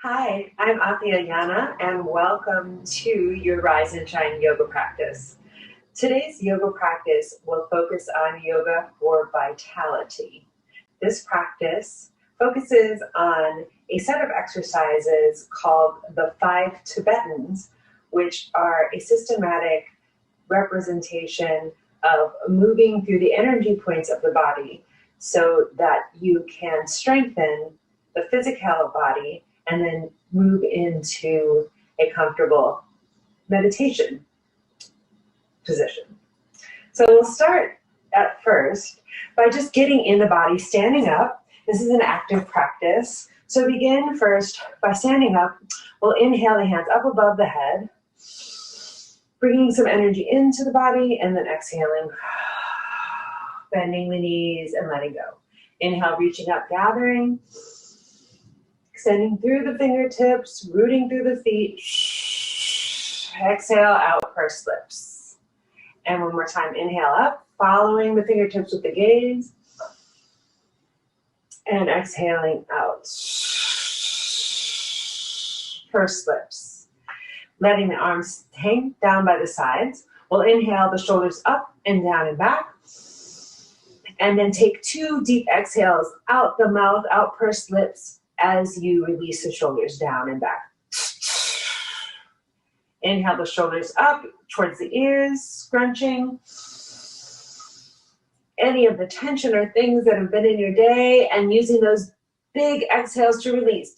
Hi, I'm orthe and welcome to your Rise and Shine yoga practice. Today's yoga practice will focus on yoga for vitality. This practice focuses on a set of exercises called the 5 Tibetans, which are a systematic representation of moving through the energy points of the body so that you can strengthen the physical body and then move into a comfortable meditation position. So we'll start at first by just getting in the body, standing up. This is an active practice. So begin first by standing up. We'll inhale the hands up above the head, bringing some energy into the body, and then exhaling, bending the knees and letting go. Inhale, reaching up, gathering, extending through the fingertips, rooting through the feet. Exhale out, pursed lips. And one more time, inhale up, following the fingertips with the gaze. And exhaling out. Pursed lips. Letting the arms hang down by the sides. We'll inhale the shoulders up and down and back. And then take 2 deep exhales out the mouth, out pursed lips, as you release the shoulders down and back. Inhale the shoulders up towards the ears, scrunching any of the tension or things that have been in your day and using those big exhales to release.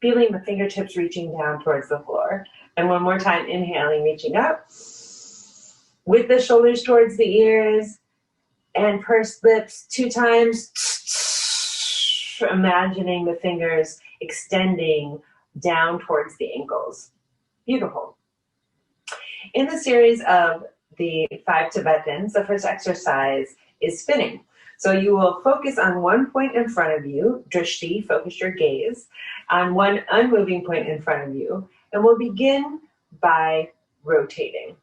Feeling the fingertips reaching down towards the floor. And one more time, inhaling, reaching up with the shoulders towards the ears and pursed lips 2 times. Imagining the fingers extending down towards the ankles. Beautiful. In the series of the 5 Tibetans, the first exercise is spinning. So you will focus on one point in front of you, drishti, focus your gaze, on one unmoving point in front of you, and we'll begin by rotating.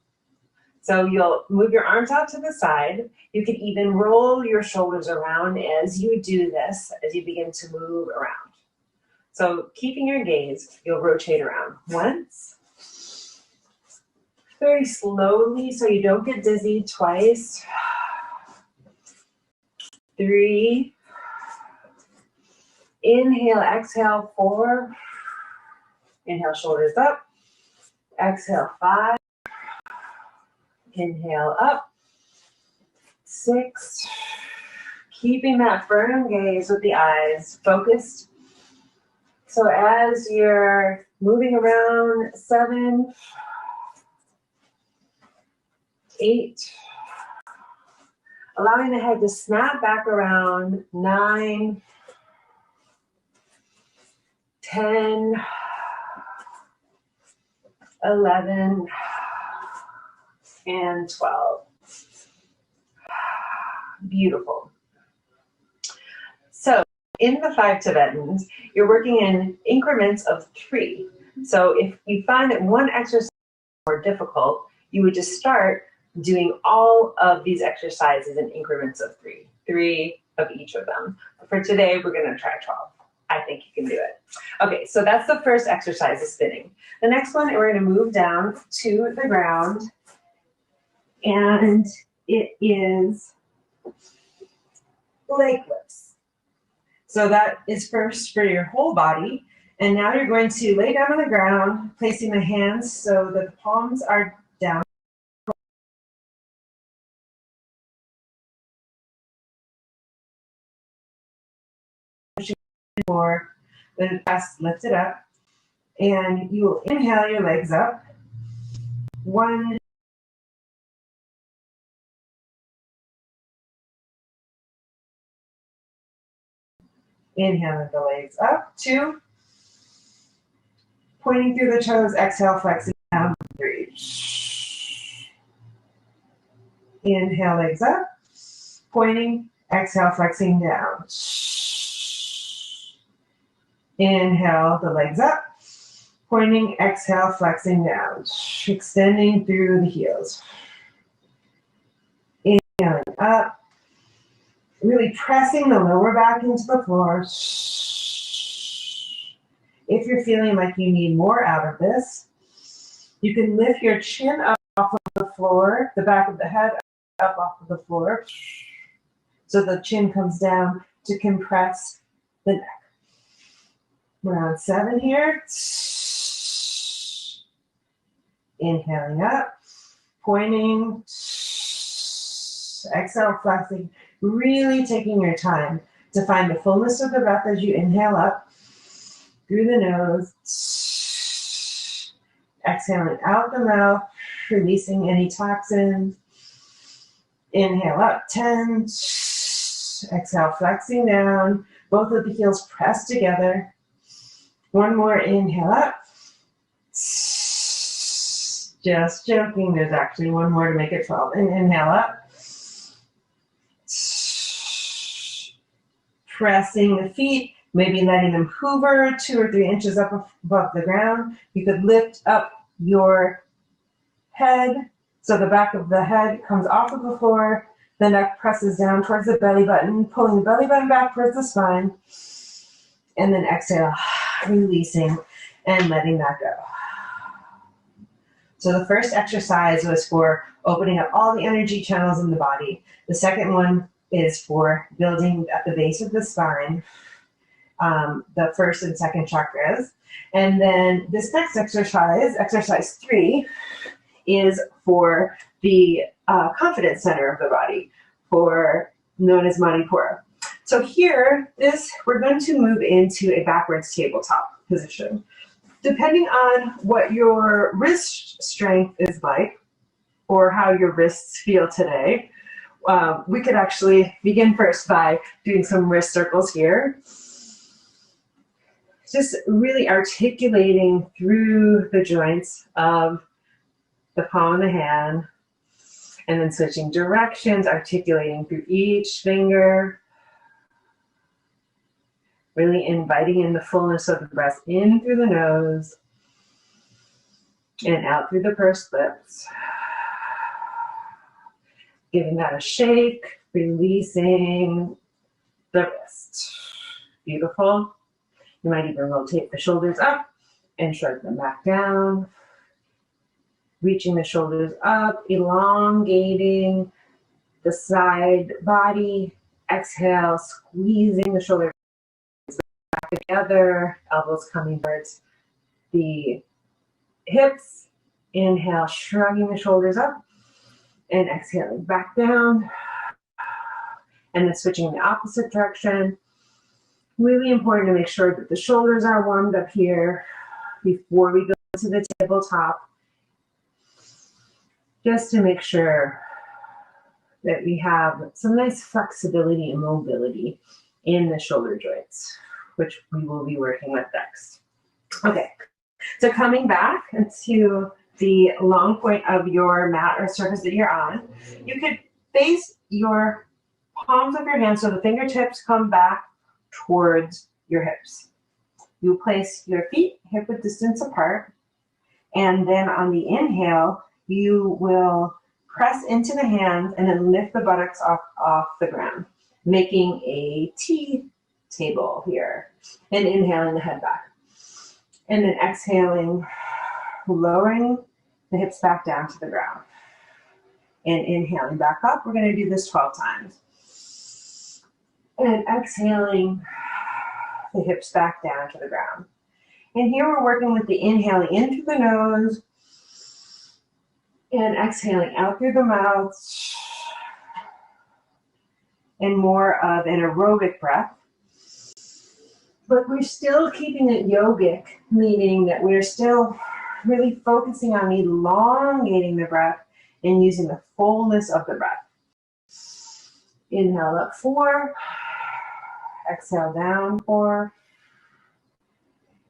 So you'll move your arms out to the side. You can even roll your shoulders around as you do this, as you begin to move around. So keeping your gaze, you'll rotate around. Once, very slowly so you don't get dizzy. Twice, 3, inhale, exhale, 4, inhale, shoulders up, exhale, 5, inhale up, 6, keeping that firm gaze with the eyes focused. So as you're moving around, 7, 8, allowing the head to snap back around, 9, 10, 11, and 12. Beautiful. So in the 5 Tibetans, you're working in increments of 3. So if you find that one exercise is more difficult, you would just start doing all of these exercises in increments of 3. 3 of each of them. For today, we're going to try 12. I think you can do it. Okay, so that's the first exercise, is spinning. The next one, we're going to move down to the ground. And it is leg lifts. So that is first for your whole body. And now you're going to lay down on the ground, placing the hands so the palms are down. For the chest lifted up. And you will inhale your legs up. 1, inhale the legs up. 2, pointing through the toes, exhale, flexing down. 3, inhale, legs up, pointing, exhale, flexing down. Inhale the legs up, pointing, exhale, flexing down, extending through the heels. Inhaling up, really pressing the lower back into the floor. If you're feeling like you need more out of this, you can lift your chin up off of the floor, the back of the head up off of the floor, so the chin comes down to compress the neck. We're on 7 here. Inhaling up, pointing, exhale, flexing, really taking your time to find the fullness of the breath as you inhale up through the nose, exhaling out the mouth, releasing any toxins. Inhale up, 10, exhale, flexing down, both of the heels pressed together. One more, inhale up. Just joking, there's actually one more to make it 12. And inhale up. Pressing the feet, maybe letting them hover 2 or 3 inches up above the ground. You could lift up your head, so the back of the head comes off of the floor, the neck presses down towards the belly button, pulling the belly button back towards the spine, and then exhale, releasing and letting that go. So the first exercise was for opening up all the energy channels in the body. The second one is for building at the base of the spine, the first and second chakras. And then this next exercise, exercise 3, is for the confidence center of the body, known as Manipura. So here, we're going to move into a backwards tabletop position. Depending on what your wrist strength is like, or how your wrists feel today, we could actually begin first by doing some wrist circles here. Just really articulating through the joints of the palm of the hand, and then switching directions, articulating through each finger. Really inviting in the fullness of the breath in through the nose and out through the pursed lips. Giving that a shake, releasing the wrist. Beautiful. You might even rotate the shoulders up and shrug them back down. Reaching the shoulders up, elongating the side body. Exhale, squeezing the shoulders together, elbows coming towards the hips. Inhale, shrugging the shoulders up, and exhaling back down. And then switching the opposite direction. Really important to make sure that the shoulders are warmed up here before we go to the tabletop, just to make sure that we have some nice flexibility and mobility in the shoulder joints, which we will be working with next. Okay, so coming back to the long point of your mat or surface that you're on, you could face your palms of your hands so the fingertips come back towards your hips. You place your feet hip-width distance apart, and then on the inhale, you will press into the hands and then lift the buttocks off the ground, making a T table here, and inhaling the head back. And then exhaling, lowering the hips back down to the ground. And inhaling back up. We're going to do this 12 times. And exhaling the hips back down to the ground. And here we're working with the inhaling in through the nose and exhaling out through the mouth. And more of an aerobic breath. But we're still keeping it yogic, meaning that we're still really focusing on elongating the breath and using the fullness of the breath. Inhale up 4, exhale down 4.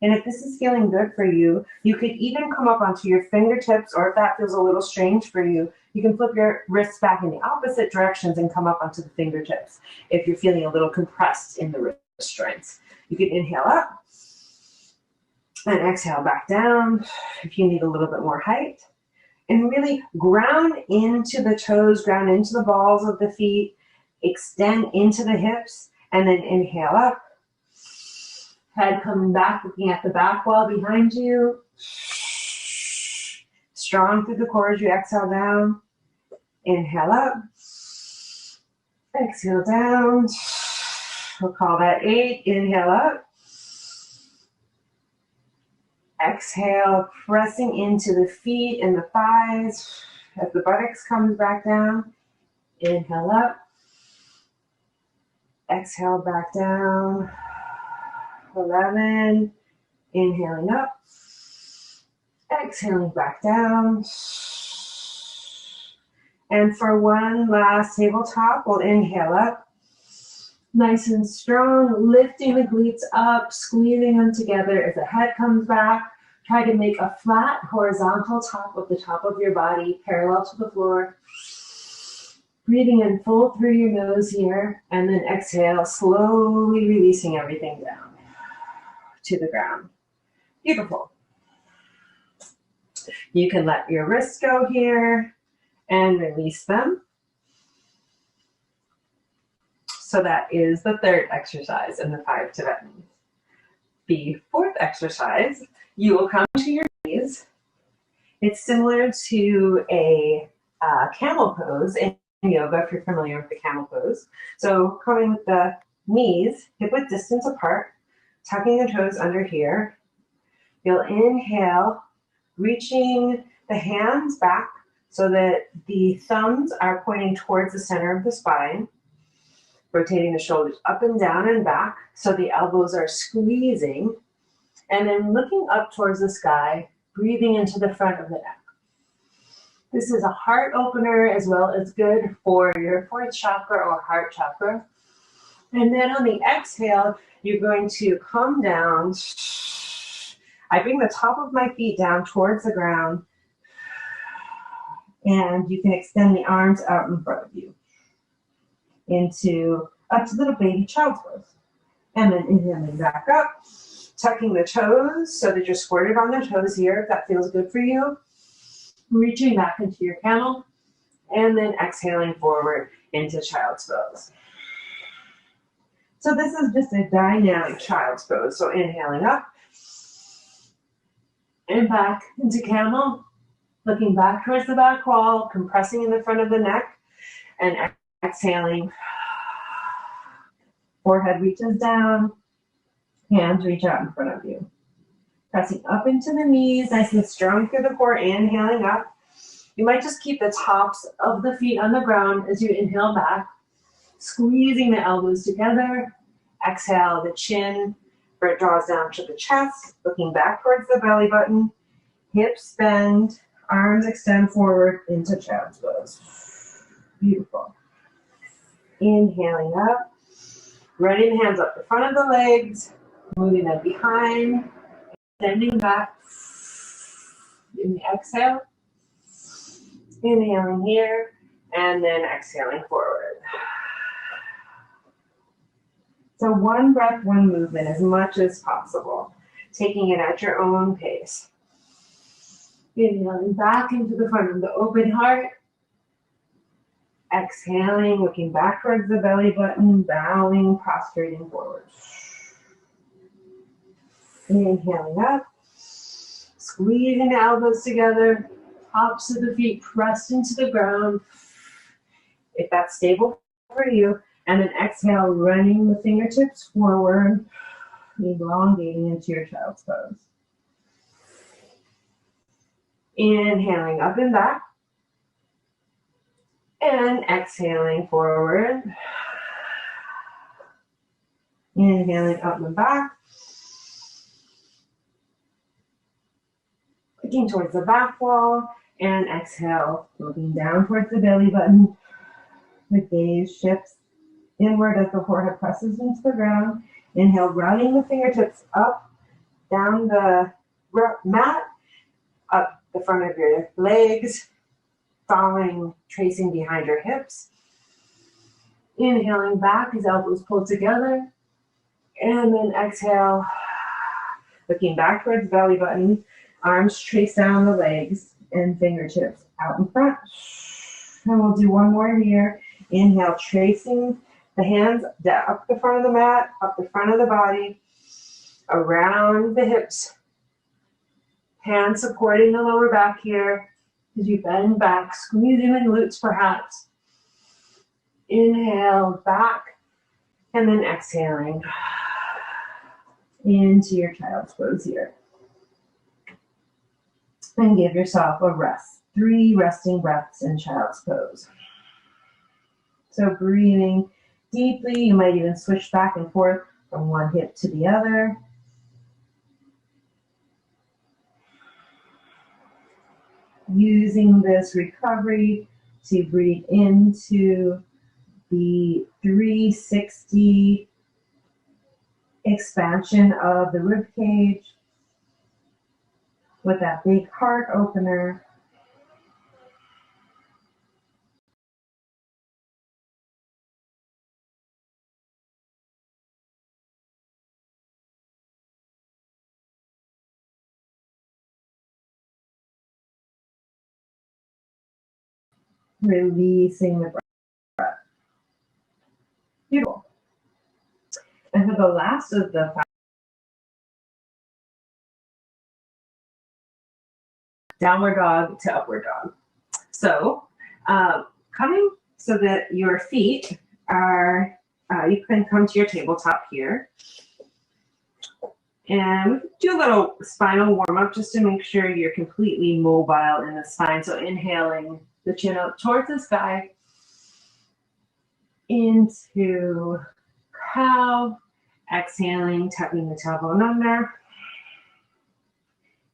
And if this is feeling good for you, you could even come up onto your fingertips, or if that feels a little strange for you, you can flip your wrists back in the opposite directions and come up onto the fingertips if you're feeling a little compressed in the wrist joints. You can inhale up and exhale back down if you need a little bit more height. And really ground into the toes, ground into the balls of the feet, extend into the hips, and then inhale up Head coming back, looking at the back wall behind you. Strong through the core as you exhale down. Inhale up. Exhale down. We'll call that 8. Inhale up. Exhale, pressing into the feet and the thighs as the buttocks comes back down. Inhale up. Exhale back down. 11. Inhaling up. Exhaling back down. And for one last tabletop, we'll inhale up. Nice and strong, lifting the glutes up, squeezing them together as the head comes back. Try to make a flat, horizontal top of the top of your body, parallel to the floor. Breathing in full through your nose here, and then exhale, slowly releasing everything down to the ground. Beautiful. You can let your wrists go here and release them. So that is the third exercise in the 5 Tibetans. The fourth exercise, you will come to your knees. It's similar to a camel pose in yoga, if you're familiar with the camel pose. So coming with the knees hip-width distance apart, tucking the toes under here. You'll inhale, reaching the hands back so that the thumbs are pointing towards the center of the spine. Rotating the shoulders up and down and back so the elbows are squeezing. And then looking up towards the sky, breathing into the front of the neck. This is a heart opener as well as good for your 4th chakra or heart chakra. And then on the exhale, you're going to come down. I bring the top of my feet down towards the ground. And you can extend the arms out in front of you. Into up to little baby child's pose. And then inhaling back up, tucking the toes so that you're squirted on the toes here if that feels good for you. Reaching back into your camel, and then exhaling forward into child's pose. So this is just a dynamic child's pose. So inhaling up and back into camel, looking back towards the back wall, compressing in the front of the neck, and exhaling. Forehead reaches down, hands reach out in front of you. Pressing up into the knees, nice and strong through the core, inhaling up. You might just keep the tops of the feet on the ground as you inhale back, squeezing the elbows together. Exhale, the chin draws down to the chest, looking back towards the belly button. Hips bend, arms extend forward into child's pose. Beautiful. Inhaling up, running the hands up the front of the legs, moving them behind, extending back. In the exhale, inhaling here, and then exhaling forward. So one breath, one movement as much as possible, taking it at your own pace. Inhaling back into the front of the open heart. Exhaling, looking back towards the belly button, bowing, prostrating forward. Inhaling up, squeezing the elbows together, tops of the feet pressed into the ground, if that's stable for you. And then exhale, running the fingertips forward, elongating into your child's pose. Inhaling up and back. And exhaling forward. Inhaling up and back. Looking towards the back wall. And exhale, looking down towards the belly button. The gaze shifts inward as the forehead presses into the ground. Inhale, running the fingertips up, down the mat, up the front of your legs, following, tracing behind your hips. Inhaling back as elbows pull together. And then exhale, looking back towards belly button, arms trace down the legs and fingertips out in front. And we'll do one more here. Inhale, tracing the hands up the front of the mat, up the front of the body. around the hips. Hands supporting the lower back here as you bend back, squeezing the glutes perhaps. Inhale back and then exhaling into your child's pose here. And give yourself a rest. 3 resting breaths in child's pose. So breathing deeply, you might even switch back and forth from one hip to the other. Using this recovery to breathe into the 360 expansion of the rib cage with that big heart opener. Releasing the breath. Beautiful. And for the last of the 5, downward dog to upward dog. So coming so that your feet are, you can come to your tabletop here. And we can do a little spinal warm up just to make sure you're completely mobile in the spine. So inhaling the chin up towards the sky, into cow, exhaling, tucking the tailbone under,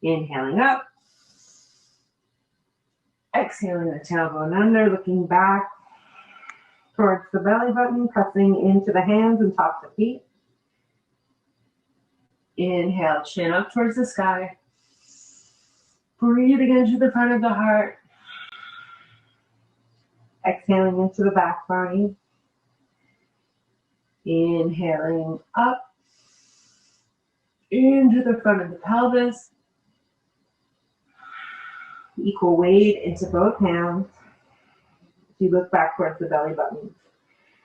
inhaling up, exhaling the tailbone under, looking back towards the belly button, pressing into the hands and top the feet. Inhale, chin up towards the sky. Breathing into the front of the heart. Exhaling into the back body. Inhaling up into the front of the pelvis. Equal weight into both hands. You look back towards the belly button.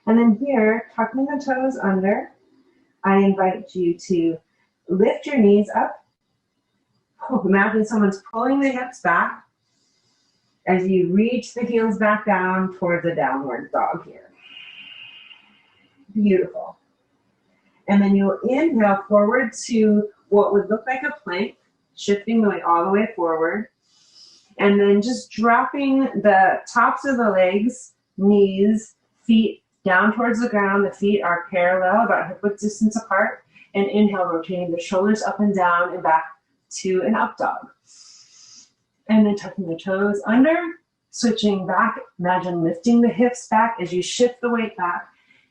And then here, tucking the toes under, I invite you to lift your knees up. Imagine someone's pulling the hips back as you reach the heels back down towards a downward dog here. Beautiful. And then you'll inhale forward to what would look like a plank, shifting the weight all the way forward. And then just dropping the tops of the legs, knees, feet down towards the ground. The feet are parallel, about hip-width distance apart. And inhale, rotating the shoulders up and down and back to an up dog. And then tucking the toes under, switching back. Imagine lifting the hips back as you shift the weight back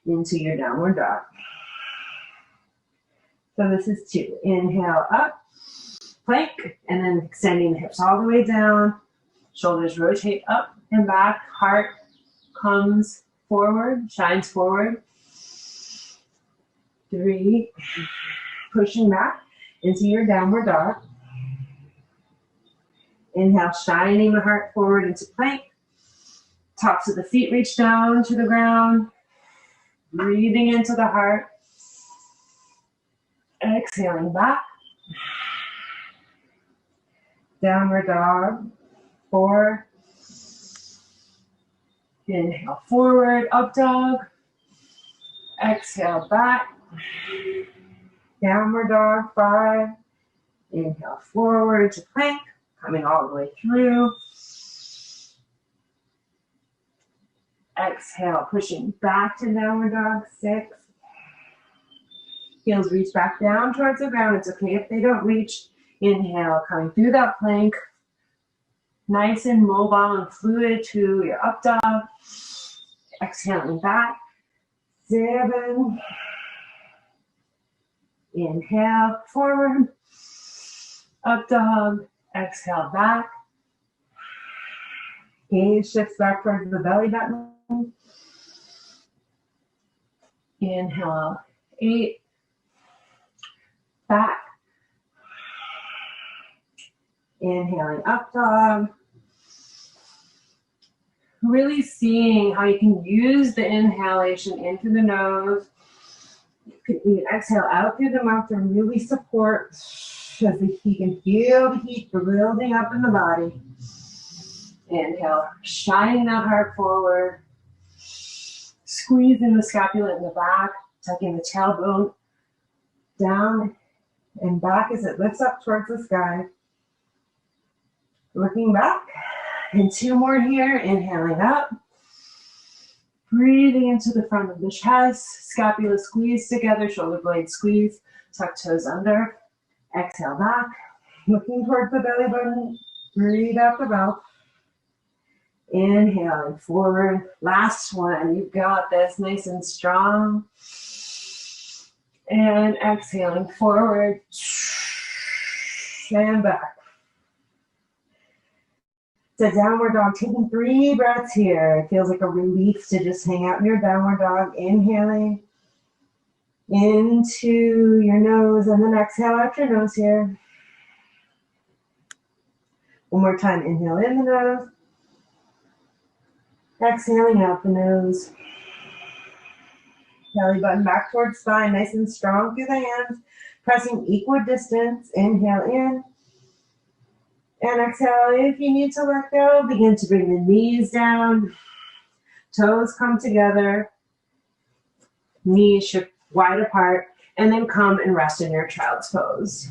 into your downward dog. So this is 2. Inhale up, plank, and then extending the hips all the way down. Shoulders rotate up and back. Heart comes forward, shines forward. 3, pushing back into your downward dog. Inhale, shining the heart forward into plank. Tops of the feet reach down to the ground. Breathing into the heart. Exhaling back. Downward dog. 4. Inhale forward, up dog. Exhale back. Downward dog. 5. Inhale forward to plank, coming all the way through. Exhale, pushing back to downward dog. 6. Heels reach back down towards the ground. It's okay if they don't reach. Inhale, coming through that plank. Nice and mobile and fluid to your up dog. Exhaling back. 7. Inhale, forward. Up dog. Exhale back. Gaze shifts back towards the belly button. Inhale, 8. Back. Inhaling up dog. Really seeing how you can use the inhalation into the nose You can exhale out through the mouth to really support as you can feel the heat building up in the body. Inhale, shining that heart forward. Squeezing the scapula in the back, tucking the tailbone down and back as it lifts up towards the sky. Looking back. And 2 more here. Inhaling up. Breathing into the front of the chest. Scapula squeeze together. Shoulder blades squeeze. Tuck toes under. Exhale back. Looking towards the belly button. Breathe out the mouth. Inhaling forward. Last one. You've got this. Nice and strong. And exhaling forward. And back. So downward dog, taking 3 breaths here. It feels like a relief to just hang out in your downward dog. Inhaling into your nose and then exhale out your nose here. One more time. Inhale in the nose. Exhaling out the nose. Belly button back towards spine, nice and strong through the hands. Pressing equidistance. Inhale in. And exhale, if you need to let go, begin to bring the knees down. Toes come together. Knees shift wide apart. And then come and rest in your child's pose.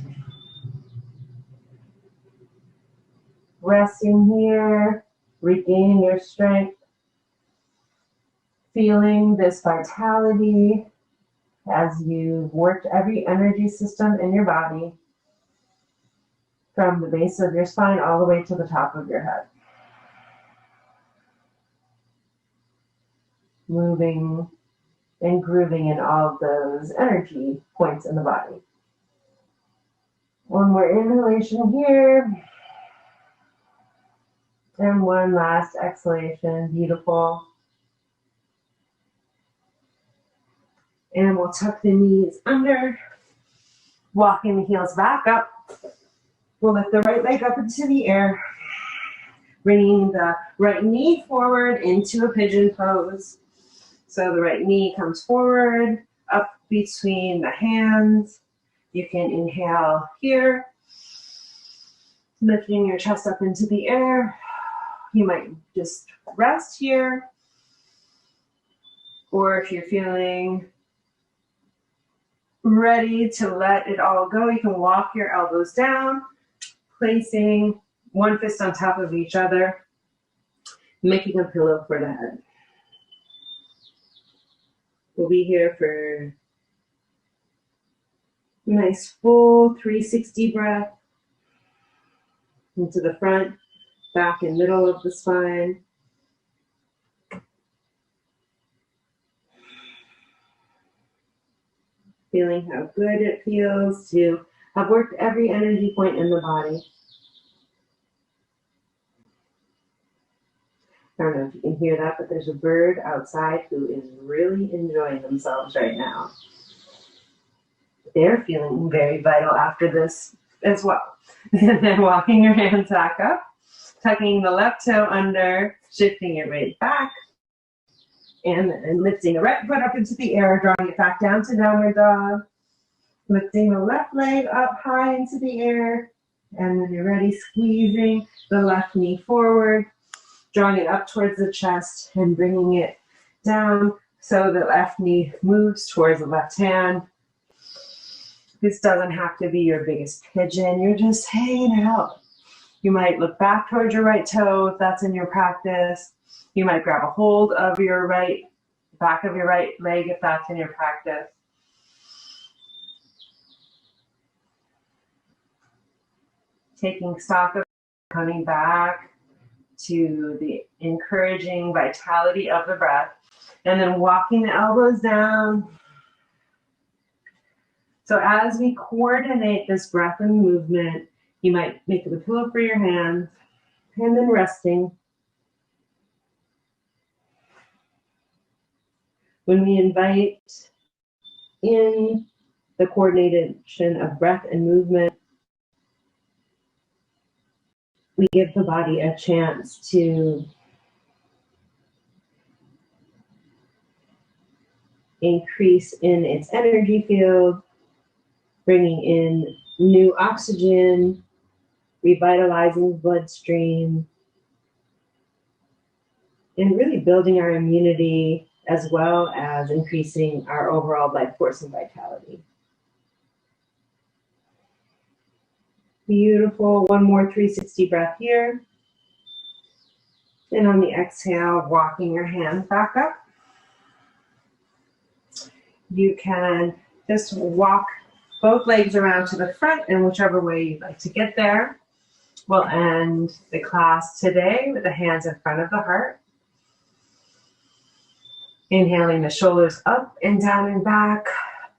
Resting here, regaining your strength. Feeling this vitality as you've worked every energy system in your body from the base of your spine all the way to the top of your head. Moving and grooving in all of those energy points in the body. One more inhalation here. And one last exhalation. Beautiful. And we'll tuck the knees under, walking the heels back up. We'll lift the right leg up into the air, bringing the right knee forward into a pigeon pose. So the right knee comes forward, up between the hands. You can inhale here, lifting your chest up into the air. You might just rest here. Or if you're feeling ready to let it all go, you can walk your elbows down, placing one fist on top of each other, making a pillow for the head. We'll be here for a nice full 360 breath into the front, back and middle of the spine. Feeling how good it feels to have worked every energy point in the body. I don't know if you can hear that, but there's a bird outside who is really enjoying themselves right now. They're feeling very vital after this as well. And then walking your hands back up, tucking the left toe under, shifting it right back, and lifting the right foot up into the air, drawing it back down to downward dog. Lifting the left leg up high into the air, and when you're ready, squeezing the left knee forward, drawing it up towards the chest and bringing it down so the left knee moves towards the left hand. This doesn't have to be your biggest pigeon. You're just hanging out. You might look back towards your right toe if that's in your practice. You might grab a hold of your back of your right leg if that's in your practice. Taking stock of coming back to the encouraging vitality of the breath, and then walking the elbows down. So as we coordinate this breath and movement, you might make the pillow for your hands, and then resting. When we invite in the coordination of breath and movement, we give the body a chance to increase in its energy field, bringing in new oxygen, revitalizing the bloodstream, and really building our immunity as well as increasing our overall life force and vitality. Beautiful. One more 360 breath here. And on the exhale, walking your hands back up. You can just walk both legs around to the front in whichever way you'd like to get there. We'll end the class today with the hands in front of the heart. Inhaling the shoulders up and down and back,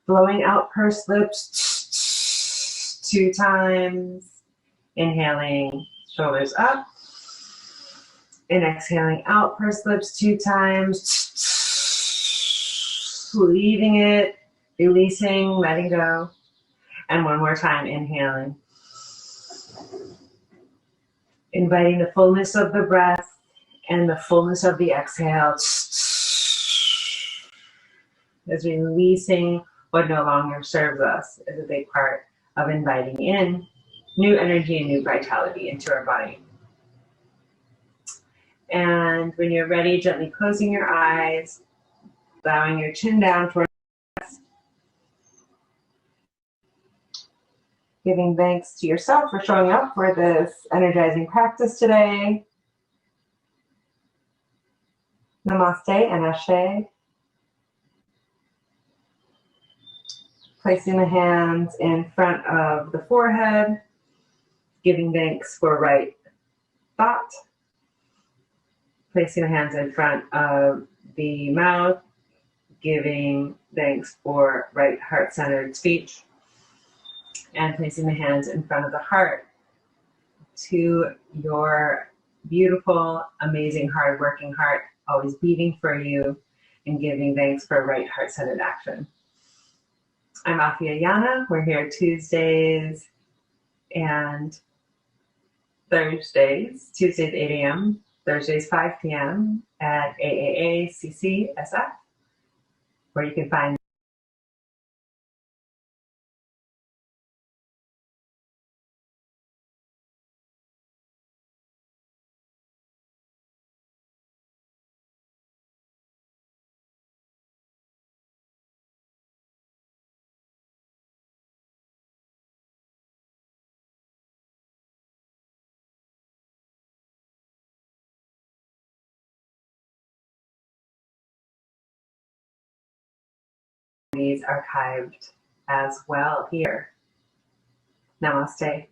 blowing out pursed lips 2 times. Inhaling, shoulders up, and exhaling out, pursed lips 2 times. Leaving it, releasing, letting go. And one more time, inhaling. Inviting the fullness of the breath and the fullness of the exhale. As releasing what no longer serves us is a big part of inviting in new energy and new vitality into our body. And when you're ready, gently closing your eyes, bowing your chin down towards us. Giving thanks to yourself for showing up for this energizing practice today. Namaste and Ashe. Placing the hands in front of the forehead, giving thanks for right thought. Placing the hands in front of the mouth, giving thanks for right heart-centered speech. And placing the hands in front of the heart to your beautiful, amazing, hard-working heart, always beating for you, and giving thanks for right heart-centered action. I'm Afia Yana. We're here Tuesdays and Thursdays. Tuesdays 8 a.m., Thursdays 5 p.m. at AAA-CC-SF, where you can find these archived as well here. Namaste.